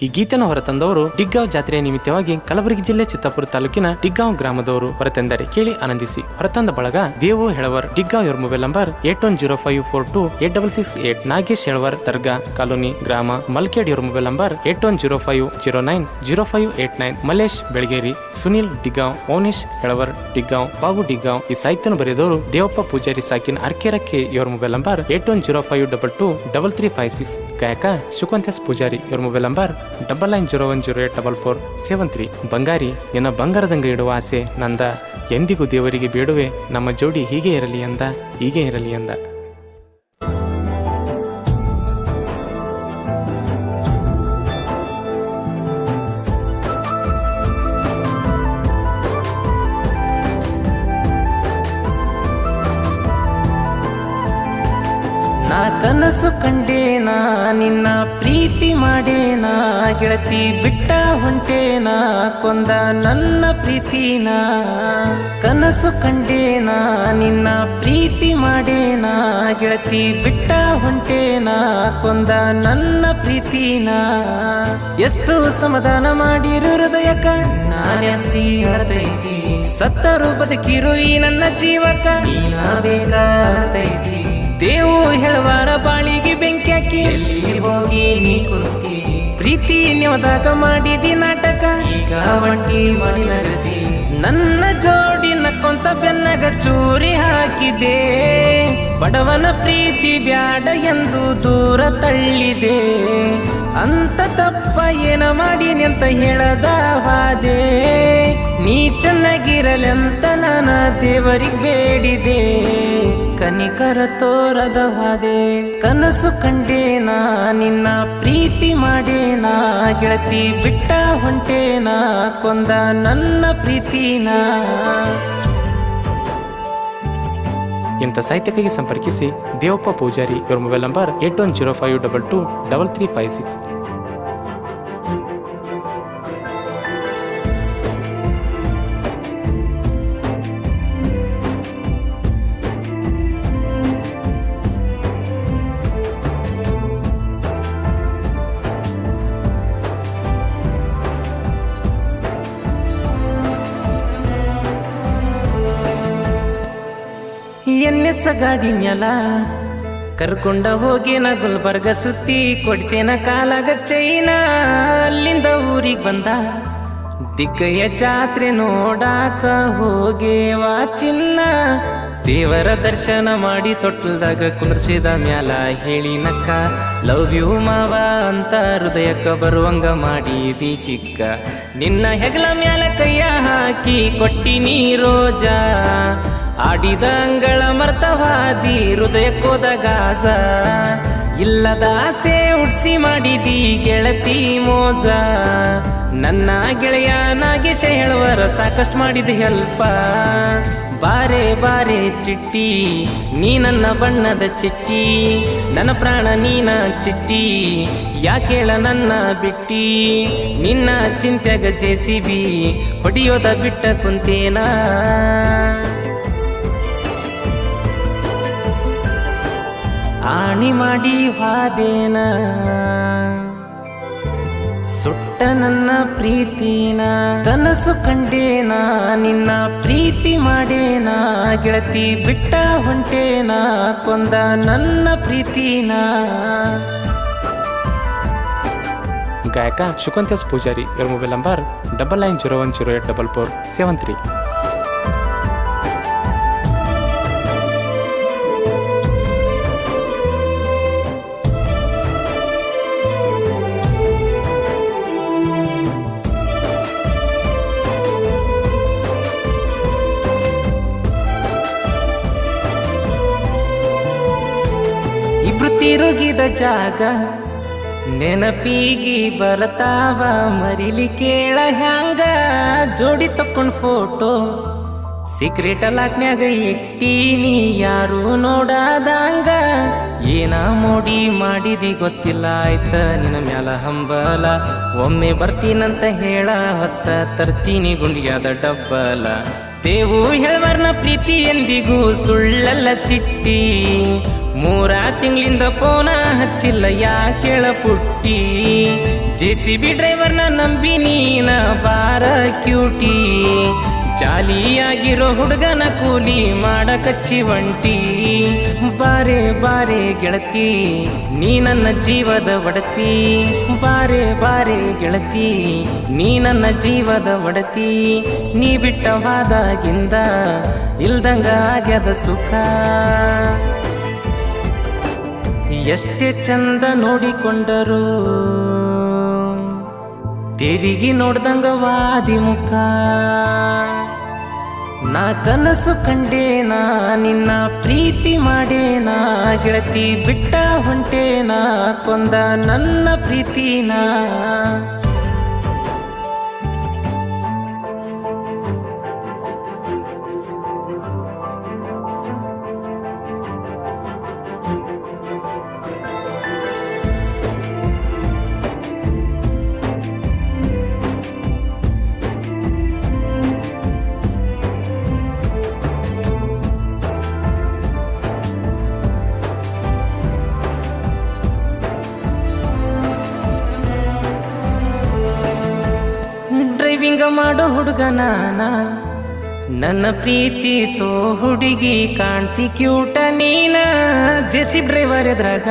ಈ ಗೀತೆಯನ್ನು ಹೊರತಂದವರು ಡಿಗ್ಗಾಂವ್ ಜಾತ್ರೆಯ ನಿಮಿತ್ತವಾಗಿ ಕಲಬುರಗಿ ಜಿಲ್ಲೆ ಚಿತ್ತಾಪುರ ತಾಲೂಕಿನ ಡಿಗ್ಗಾಂವ್ ಗ್ರಾಮದವರು ಹೊರತಂದರೆ ಕೇಳಿ ಆನಂದಿಸಿ. ಹೊರತಂದ ಬಳಗ ದೇವು ಹೆಳವರ್ ಡಿಗ್ಗಾಂವ್. ಇವರ ಮೊಬೈಲ್ ನಂಬರ್ 8105428668. ನಾಗೇಶ್ ಹೆಳವರ್ ದರ್ಗಾ ಕಾಲೋನಿ ಗ್ರಾಮ ಮಲ್ಕೇಡ್. ಇವರ ಮೊಬೈಲ್ ನಂಬರ್ 8105090589. ಮಲ್ಲೇಶ್ ಬೆಳಗೇರಿ, ಸುನಿಲ್ ಡಿಗ್ಗಾಂವ್, ಮೌನೇಶ್ ಹೆಳವರ್ ಡಿಗ್ಗಾಂವ್, ಬಾಬು ಡಿಗ್ಗಾಂವ್. ಈ ಸಾಹಿತ್ಯನ ಬರೆದವರು ದೇವಪ್ಪ ಪೂಜಾರಿ ಸಾಕಿನ್ ಅರ್ಕೆರಕ್ಕೆ. ಇವರ ಮೊಬೈಲ್ ನಂಬರ್ 8105223356. ಗಾಯಕ ಶುಕವಂತ್ಯಾಸ್ ಪೂಜಾರಿ. ಇವರ ಮೊಬೈಲ್ ನಂಬರ್ 9901084473. ಬಂಗಾರಿ, ನಿನ್ನ ಬಂಗಾರದಂಗ ಇಡುವ ಆಸೆ ನಂದ, ಎಂದಿಗೂ ದೇವರಿಗೆ ಬೇಡುವೆ ನಮ್ಮ ಜೋಡಿ ಹೀಗೆ ಇರಲಿ ಅಂದ, ಹೀಗೆ ಇರಲಿ ಅಂದ. ನಾ ಕನಸು ಕಂಡೇನಾ ನಿನ್ನ ಪ್ರೀತಿ ಮಾಡೇನಾ, ಗೆಳತಿ ಬಿಟ್ಟ ಹೊಂಟೇನಾ ಕೊಂದ ನನ್ನ ಪ್ರೀತಿನ. ಕನಸು ಕಂಡೇನಾ ನಿನ್ನ ಪ್ರೀತಿ ಮಾಡೇನಾ, ಗೆಳತಿ ಬಿಟ್ಟ ಹೊಂಟೇನಾ ಕೊಂದ ನನ್ನ ಪ್ರೀತಿನ. ಎಷ್ಟು ಸಮಾಧಾನ ಮಾಡಿರು ಹೃದಯಕ ನಾನೆಸಿ ಅರ್ತೈತಿ, ಸತ್ತರು ಬದುಕಿರು ಈ ನನ್ನ ಜೀವಕ ನೀನ ಬೇಕಾತೈತಿ. ದೇವು ಹೆಳವಾರ ಬಾಳಿಗೆ ಬೆಂಕಿ ಹಾಕಿ ಎಲ್ಲಿ ಹೋಗಿ ನೀ ಕುಂತಿ, ಪ್ರೀತಿ ನೀವದಾಗ ಮಾಡಿದಿ ನಾಟಕ ಈಗ ಒಂಟಿ ಮಾಡಿ ನಗತಿ. ನನ್ನ ಜೋಡಿ ನಕ್ಕೊಂತ ಬೆನ್ನಗ ಚೂರಿ ಹಾಕಿದೆ, ಬಡವನ ಪ್ರೀತಿ ಬ್ಯಾಡ ಎಂದು ದೂರ ತಳ್ಳಿದೆ. ಅಂತ ತಪ್ಪ ಏನ ಮಾಡೀನಿ ಅಂತ ಹೇಳದ ಹಾದೆ, ನೀ ಚೆನ್ನಾಗಿರಲೆಂತ ನಾನು ದೇವರಿಗೆ ಬೇಡಿದೆ, ಕನಿಕರ ತೋರದ ಹಾದೆ. ಕನಸು ಕಂಡೇನಾ ನಿನ್ನ ಪ್ರೀತಿ ಮಾಡೇನಾ, ಗೆಳತಿ ಬಿಟ್ಟ ಹೊಂಟೇನಾ ಕೊಂದ ನನ್ನ ಪ್ರೀತಿನ. ಇಂಥ ಸಾಹಿತ್ಯಕ್ಕಾಗಿ ಸಂಪರ್ಕಿಸಿ ದೇವಪ್ಪ ಪೂಜಾರಿ. ಇವರ ಮೊಬೈಲ್ ನಂಬರ್ 8105223356. ಎನ್ನೆಸ ಗಾಡಿ ಮ್ಯಾಲ ಕರ್ಕೊಂಡ ಹೋಗೇನ ಗುಲ್ಬರ್ಗ ಸುತ್ತಿ ಕೊಡ್ಸೇನ ಕಾಲಾಗ ಚೈನ. ಅಲ್ಲಿಂದ ಊರಿಗೆ ಬಂದ ದಿಕ್ಕಯ್ಯ ಜಾತ್ರೆ ನೋಡಾಕ ಹೋಗೇವಾ ಚಿನ್ನ. ದೇವರ ದರ್ಶನ ಮಾಡಿ ತೊಟ್ಲದಾಗ ಕುಂದ್ರಿಸಿದ ಮ್ಯಾಲ ಹೇಳಿ ನಕ್ಕ ಲವ್ ಯು ಮಾವ ಅಂತ ಹೃದಯಕ್ಕ ಬರುವಂಗ ಮಾಡಿದಿ ಕಿಕ್ಕ. ನಿನ್ನ ಹೆಗಲ ಮ್ಯಾಲ ಕೈಯ ಹಾಕಿ ಕೊಟ್ಟಿನಿ ರೋಜಾ, ಆಡಿದ ಅಂಗಳ ಮರ್ತವಾದಿ ಹೃದಯಕ್ಕೋದ ಗಾಜ. ಇಲ್ಲದ ಆಸೆ ಉಡ್ಸಿ ಮಾಡಿದಿ ಗೆಳತಿ ಮೋಜ. ನನ್ನ ಗೆಳೆಯ ನಾಗೇಶ ಹೇಳುವರ ಸಾಕಷ್ಟು ಮಾಡಿದ ಹೆಲ್ಪ. ಬಾರೆ ಬಾರೆ ಚಿಟ್ಟಿ ನೀ ನನ್ನ ಬಣ್ಣದ ಚಿಟ್ಟಿ, ನನ್ನ ಪ್ರಾಣ ನೀನ ಚಿಟ್ಟಿ, ಯಾಕೇಳ ನನ್ನ ಬಿಟ್ಟಿ. ನಿನ್ನ ಚಿಂತ್ಯಾಗ JCB ಹೊಡಿಯೋದ ಬಿಟ್ಟ ಕುಂತೇನಾ. ಆಣಿ ಮಾಡಿ ಹಾದೇನ ಸುಟ್ಟ ನನ್ನ ಪ್ರೀತಿನ. ಕನಸು ಕಂಡೇನಾ ನಿನ್ನ ಪ್ರೀತಿ ಮಾಡೇನಾ, ಗೆಳತಿ ಬಿಟ್ಟ ಹೊಂಟೇನಾ ಕೊಂದ ನನ್ನ ಪ್ರೀತಿನ. ಗಾಯಕ ಶುಕವಂತ್ಯಾಸ್ ಪೂಜಾರಿ. ಇವರ ಮೊಬೈಲ್ ನಂಬರ್ 9901084473. ಇಬ್ರು ತಿರುಗಿದ ಜಾಗ ನೆನಪಿಗಿ ಬರ್ತಾವ ಮರಿಲಿ ಕೇಳ ಹ್ಯಾಂಗ. ಜೋಡಿ ತಕ್ಕೊಂಡ್ ಫೋಟೋ ಸೀಕ್ರೆಟ್ ಲಾಕ್ನ್ಯಾಗ ಇಟ್ಟೀನಿ ಯಾರು ನೋಡದಂಗ. ಏನ ಮೋಡಿ ಮಾಡಿದಿ ಗೊತ್ತಿಲ್ಲ ಆಯ್ತ ನಿನ್ನ ಮ್ಯಾಲ ಹಂಬಲ. ಒಮ್ಮೆ ಬರ್ತೀನಂತ ಹೇಳ ಹೊತ್ತ ತರ್ತೀನಿ ಗುಂಡಿಯಾದ ಡಬ್ಬಲ. ದೇವು ಹೆಳವರ್ನ ಪ್ರೀತಿ ಎಂದಿಗೂ ಸುಳ್ಳಲ್ಲ ಚಿಟ್ಟಿ. 3 ತಿಂಗಳಿಂದ ಫೋನ ಹಚ್ಚಿಲ್ಲ ಯಾಕೇಳ ಪುಟ್ಟಿ. JCB ಡ್ರೈವರ್ನ ನಂಬಿ ನೀನ ಬಾರ ಕ್ಯೂಟಿ, ಜಾಲಿಯಾಗಿರೋ ಹುಡುಗನ ಕೂಲಿ ಮಾಡಕಚ್ಚಿ ಒಂಟಿ. ಬಾರೆ ಬಾರೆ ಗೆಳತಿ ನೀ ನನ್ನ ಜೀವದ ಒಡತಿ, ಬಾರೆ ಬಾರೆ ಗೆಳತಿ ನೀ ನನ್ನ ಜೀವದ ಒಡತಿ. ನೀ ಬಿಟ್ಟವಾದಾಗಿಂದ ಇಲ್ದಂಗ ಆಗ್ಯದ ಸುಖ, ಎಷ್ಟೇ ಚಂದ ನೋಡಿಕೊಂಡರು ತಿರುಗಿ ನೋಡ್ದಂಗ ವಾದಿ ಮುಖ. ನಾ ಕನಸು ಕಂಡೇನಾ ನಿನ್ನ ಪ್ರೀತಿ ಮಾಡೇನಾ, ಗೆಳತಿ ಬಿಟ್ಟ ಹೊಂಟೇನಾ ಕೊಂದ ನನ್ನ ಪ್ರೀತಿನ. ಡ್ರೈವಿಂಗ ಮಾಡೋ ಹುಡುಗ ನಾನ, ನನ್ನ ಪ್ರೀತಿಸೋ ಹುಡುಗಿ ಕಾಣ್ತಿ ಕ್ಯೂಟ ನೀನ. JCB ಡ್ರೈವರ್ ಎದ್ರಾಗ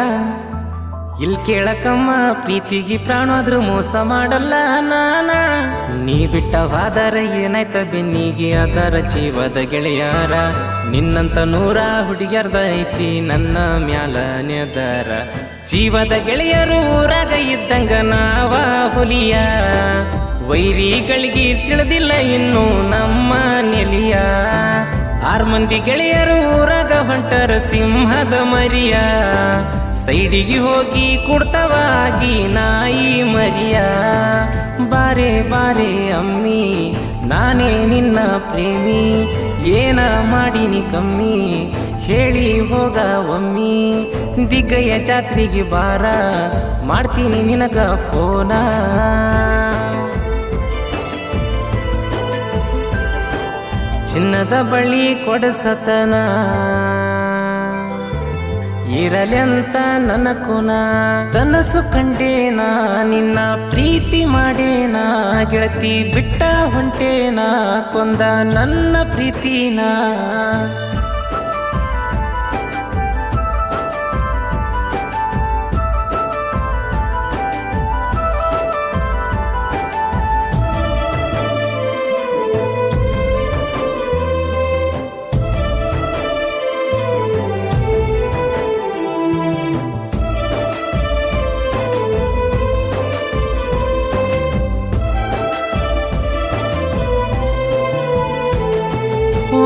ಇಲ್ ಕೇಳಕಮ್ಮ, ಪ್ರೀತಿಗೆ ಪ್ರಾಣಾದ್ರೂ ಮೋಸ ಮಾಡಲ್ಲ ನಾನ. ನೀ ಬಿಟ್ಟವಾದರ ಏನಾಯ್ತ ಬೆನ್ನಿಗೆ ಅದರ ಜೀವದ ಗೆಳೆಯಾರ, ನಿನ್ನಂತ 100 ಹುಡುಗ್ಯಾರ್ದ ಐತಿ ನನ್ನ ಮ್ಯಾಲ ನೆದರ. ಜೀವದ ಗೆಳೆಯರು ಊರಾಗ ಇದ್ದಂಗ ನಾವ ಹುಲಿಯ, ವೈರಿಗಳಿಗೆ ತಿಳಿದಿಲ್ಲ ಇನ್ನು ನಮ್ಮ ನೆಲಿಯ. 6 ಮಂದಿ ಗೆಳೆಯರು ಊರಾಗ ಹೊಂಟರ ಸಿಂಹದ ಮರಿಯ, ಸೈಡಿಗೆ ಹೋಗಿ ಕುಡ್ತವಾಗಿ ನಾಯಿ ಮರಿಯ. ಬಾರೆ ಬಾರೆ ಅಮ್ಮಿ ನಾನೇ ನಿನ್ನ ಪ್ರೇಮಿ, ಏನ ಮಾಡಿನಿ ಕಮ್ಮಿ ಹೇಳಿ ಹೋಗ ಒಮ್ಮಿ. ದಿಗ್ಗಯ್ಯ ಜಾತ್ರೆಗೆ ಬಾರ ಮಾಡ್ತೀನಿ ನಿನಗ ಫೋನ. ಚಿನ್ನದ ಬಳಿ ಕೊಡಸತನ ಇರಲೆಂತ ನನ್ನ ಕುನ. ಕನಸು ಕಂಡೇನಾ ನಿನ್ನ ಪ್ರೀತಿ ಮಾಡೇನಾ, ಗೆಳತಿ ಬಿಟ್ಟ ಹೊಂಟೇನಾ ಕೊಂದ ನನ್ನ ಪ್ರೀತಿನ.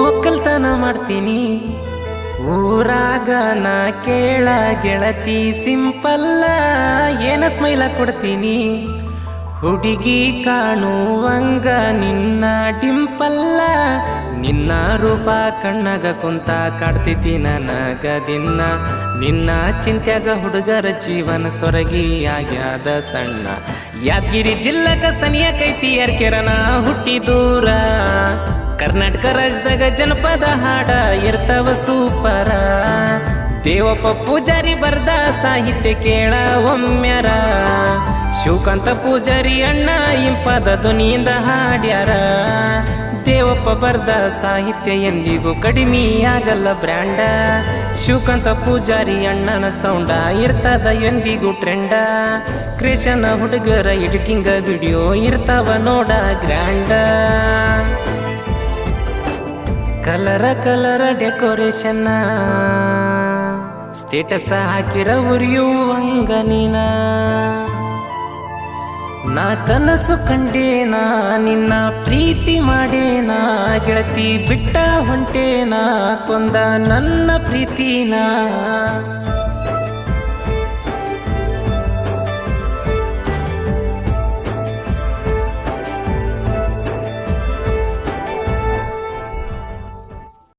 ಒಕ್ಕಲ್ತನ ಮಾಡ್ತೀನಿ ಊರಾಗ ನಾ ಕೇಳ ಗೆಳತಿ ಸಿಂಪಲ್ಲ, ಏನ ಸ್ಮೈಲ ಕೊಡ್ತೀನಿ ಹುಡುಗಿ ಕಾಣುವಂಗ ನಿನ್ನ ಡಿಂಪಲ್ಲ. ನಿನ್ನ ರೂಪ ಕಣ್ಣಾಗ ಕುಂತ ಕಾಡ್ತೈತಿ ನನಗ ದಿನ, ನಿನ್ನ ಚಿಂತ್ಯಾಗ ಹುಡುಗರ ಜೀವನ ಸೊರಗಿ ಆಗ್ಯಾದ ಸಣ್ಣ. ಯಾದಗಿರಿ ಜಿಲ್ಲಕ ಸನಿಯಕೈತಿ ಅರ್ಕೆರನ ಹುಟ್ಟಿ ದೂರ, ಕರ್ನಾಟಕ ರಾಜ್ಯದಾಗ ಜನಪದ ಹಾಡ ಇರ್ತಾವ ಸೂಪರ. ದೇವಪ್ಪ ಪೂಜಾರಿ ಬರ್ದ ಸಾಹಿತ್ಯ ಕೇಳ ಒಮ್ಮ್ಯಾರ, ಶಿವಕಾಂತ ಪೂಜಾರಿ ಅಣ್ಣ ಇಂಪಾದ ಧ್ವನಿಯಿಂದ ಹಾಡ್ಯಾರ. ದೇವಪ್ಪ ಬರ್ದ ಸಾಹಿತ್ಯ ಎಂದಿಗೂ ಕಡಿಮೆ ಆಗಲ್ಲ ಬ್ರ್ಯಾಂಡ, ಶಿವಕಾಂತ ಪೂಜಾರಿ ಅಣ್ಣನ ಸೌಂಡ ಇರ್ತದ ಎಂದಿಗೂ ಟ್ರೆಂಡ. ಕ್ರಿಯೇಷನ್ ಹುಡುಗರ ಎಡಿಟಿಂಗ್ ವಿಡಿಯೋ ಇರ್ತಾವ ನೋಡ ಗ್ರ್ಯಾಂಡ. ಕಲರ ಕಲರ ಡೆಕೋರೇಷನ್ ಸ್ಟೇಟಸ್ ಹಾಕಿರ ಉರಿಯುವಂಗ ನೀನ. ನಾ ಕನಸು ಕಂಡೇನಾ ನಿನ್ನ ಪ್ರೀತಿ ಮಾಡೇನಾ, ಗೆಳತಿ ಬಿಟ್ಟ ಹೊಂಟೇನಾ ಕೊಂದ ನನ್ನ ಪ್ರೀತಿನ.